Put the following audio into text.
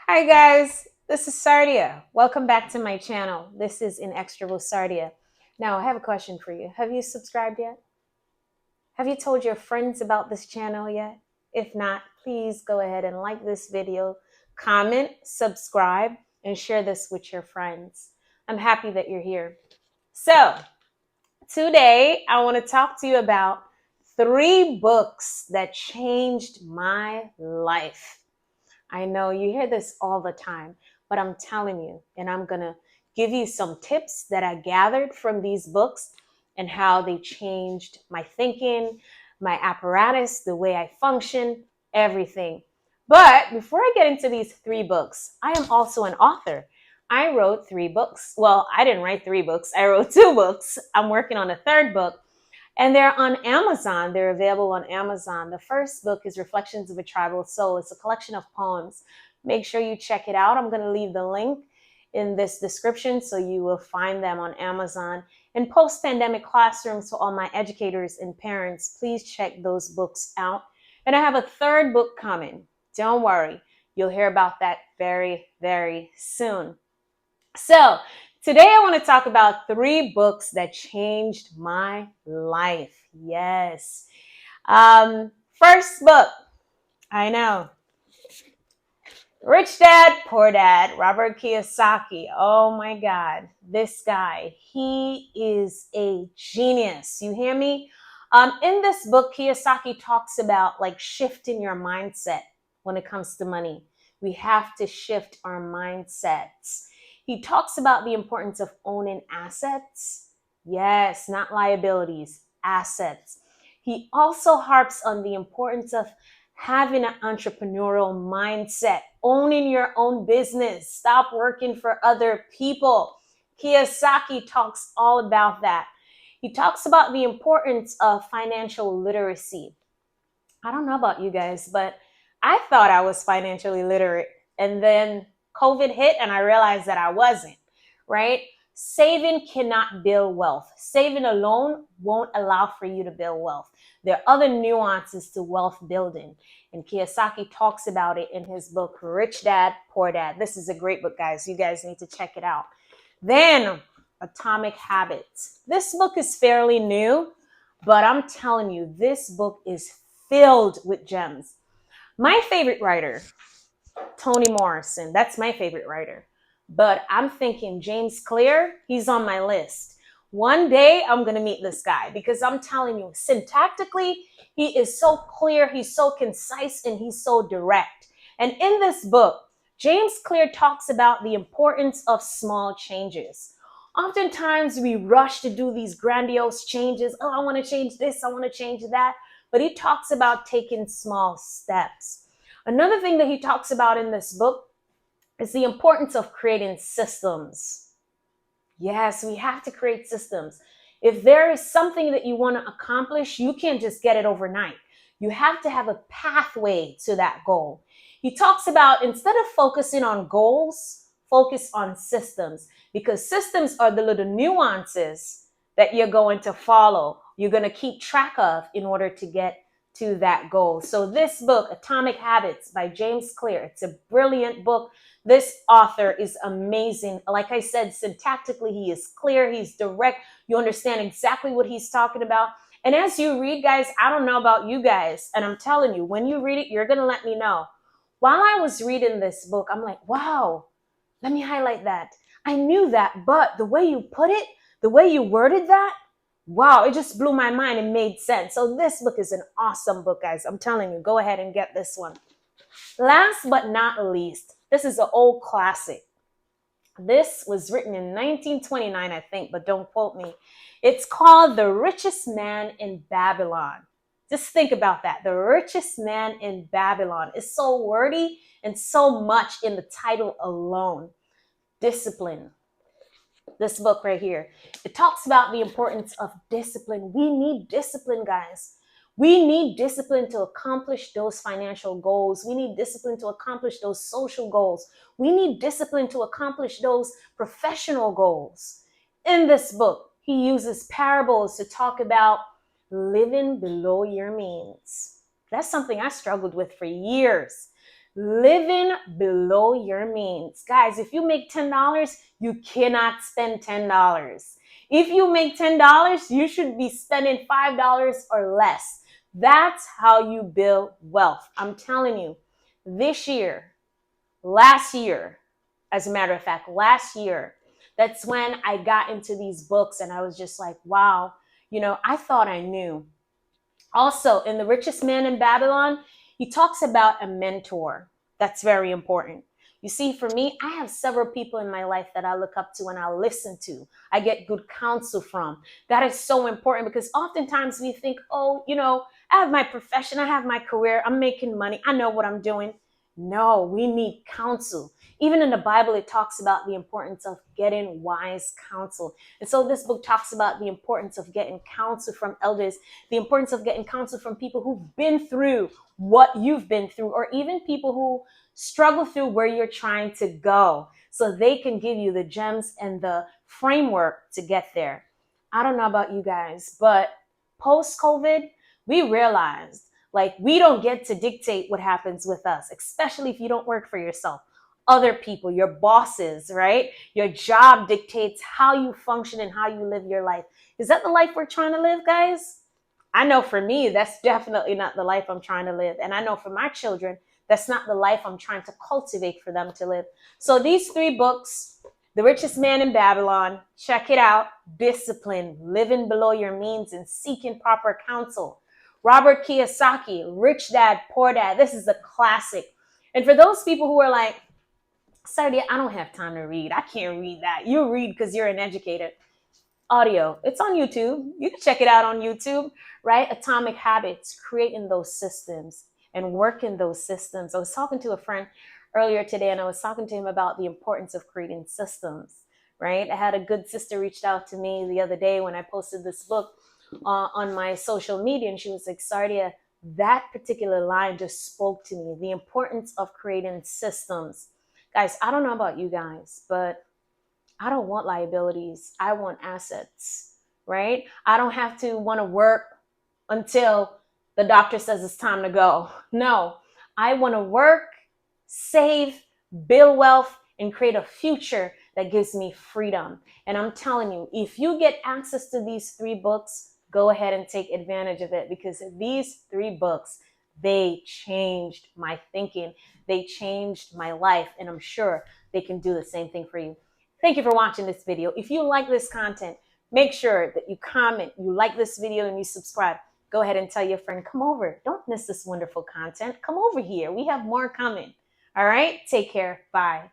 Hi guys, this is Sardia. Welcome back to my channel. This is In Extra with Sardia. Now I have a question for you. Have you subscribed yet? Have you told your friends about this channel yet? If not, please go ahead and like this video, comment, subscribe, and share this with your friends. I'm happy that you're here. So today I want to talk to you about 3 books that changed my life. I know you hear this all the time, but I'm telling you, and I'm going to give you some tips that I gathered from these books and how they changed my thinking, my apparatus, the way I function, everything. But before I get into these 3 books, I am also an author. I wrote 3 books. Well, I didn't write 3 books. I wrote 2 books. I'm working on a 3rd book. And they're on Amazon. They're available on Amazon. The first book is Reflections of a Tribal Soul. It's a collection of poems. Make sure you check it out. I'm going to leave the link in this description so you will find them on Amazon. In post-pandemic classrooms for all my educators and parents, please check those books out. And I have a 3rd book coming. Don't worry. You'll hear about that very, very soon. So today I want to talk about 3 books that changed my life. Yes. First book, I know. Rich Dad, Poor Dad, Robert Kiyosaki. Oh my God, this guy, he is a genius. You hear me? In this book, Kiyosaki talks about like shifting your mindset when it comes to money. We have to shift our mindsets. He talks about the importance of owning assets. Yes, not liabilities, assets. He also harps on the importance of having an entrepreneurial mindset, owning your own business, stop working for other people. Kiyosaki talks all about that. He talks about the importance of financial literacy. I don't know about you guys, but I thought I was financially literate. And then COVID hit and I realized that I wasn't, right? Saving cannot build wealth. Saving alone won't allow for you to build wealth. There are other nuances to wealth building. And Kiyosaki talks about it in his book, Rich Dad, Poor Dad. This is a great book, guys. You guys need to check it out. Then, Atomic Habits. This book is fairly new, but I'm telling you, this book is filled with gems. My favorite writer, Toni Morrison. That's my favorite writer. But I'm thinking James Clear, he's on my list. One day I'm going to meet this guy because I'm telling you, syntactically, he is so clear, he's so concise, and he's so direct. And in this book, James Clear talks about the importance of small changes. Oftentimes we rush to do these grandiose changes. Oh, I want to change this, I want to change that. But he talks about taking small steps. Another thing that he talks about in this book is the importance of creating systems. Yes, we have to create systems. If there is something that you want to accomplish, you can't just get it overnight. You have to have a pathway to that goal. He talks about instead of focusing on goals, focus on systems, because systems are the little nuances that you're going to follow, you're going to keep track of in order to get to that goal. So this book, Atomic Habits by James Clear, it's a brilliant book. This author is amazing. Like I said, syntactically, he is clear, he's direct. You understand exactly what he's talking about. And as you read, guys, I don't know about you guys, and I'm telling you, when you read it, you're going to let me know. While I was reading this book, I'm like, wow, let me highlight that. I knew that, but the way you put it, the way you worded that, wow, it just blew my mind and made sense. So this book is an awesome book, guys. I'm telling you, go ahead and get this one. Last but not least, this is an old classic. This was written in 1929, I think, but don't quote me. It's called The Richest Man in Babylon. Just think about that. The Richest Man in Babylon is so wordy and so much in the title alone. Discipline. This book right here, it talks about the importance of discipline. We need discipline, guys. We need discipline to accomplish those financial goals. We need discipline to accomplish those social goals. We need discipline to accomplish those professional goals. In this book, he uses parables to talk about living below your means. That's something I struggled with for years. living below your means. Guys, if you make $10, you cannot spend $10. If you make $10, you should be spending $5 or less. That's how you build wealth. I'm telling you, this year, last year, as a matter of fact, last year, that's when I got into these books and I was just like, wow, I thought I knew. Also, in The Richest Man in Babylon, he talks about a mentor. That's very important. You see, for me, I have several people in my life that I look up to and I listen to. I get good counsel from. That is so important because oftentimes we think, oh, I have my profession, I have my career, I'm making money, I know what I'm doing. No, we need counsel. Even in the Bible, it talks about the importance of getting wise counsel. And so this book talks about the importance of getting counsel from elders, the importance of getting counsel from people who've been through what you've been through, or even people who struggle through where you're trying to go, so they can give you the gems and the framework to get there. I don't know about you guys, but post-COVID, we realized like we don't get to dictate what happens with us, especially if you don't work for yourself. Other people, your bosses, right? Your job dictates how you function and how you live your life. Is that the life we're trying to live, guys? I know for me, that's definitely not the life I'm trying to live. And I know for my children, that's not the life I'm trying to cultivate for them to live. So these 3 books, The Richest Man in Babylon, check it out. Discipline, Living Below Your Means and Seeking Proper Counsel. Robert Kiyosaki, Rich Dad, Poor Dad. This is a classic. And for those people who are like, Sardia, I don't have time to read. I can't read that. You read because you're an educator. Audio. It's on YouTube. You can check it out on YouTube, right? Atomic Habits, creating those systems and working those systems. I was talking to a friend earlier today and I was talking to him about the importance of creating systems, right? I had a good sister reached out to me the other day when I posted this book on my social media, and she was like, Sardia, that particular line just spoke to me. The importance of creating systems. Guys, I don't know about you guys, but I don't want liabilities. I want assets, right? I don't have to want to work until the doctor says it's time to go. No, I want to work, save, build wealth, and create a future that gives me freedom. And I'm telling you, if you get access to these 3 books, go ahead and take advantage of it, because these 3 books, they changed my thinking. They changed my life, and I'm sure they can do the same thing for you. Thank you for watching this video. If you like this content, make sure that you comment, you like this video, and you subscribe. Go ahead and tell your friend, come over. Don't miss this wonderful content. Come over here. We have more coming. All right? Take care. Bye.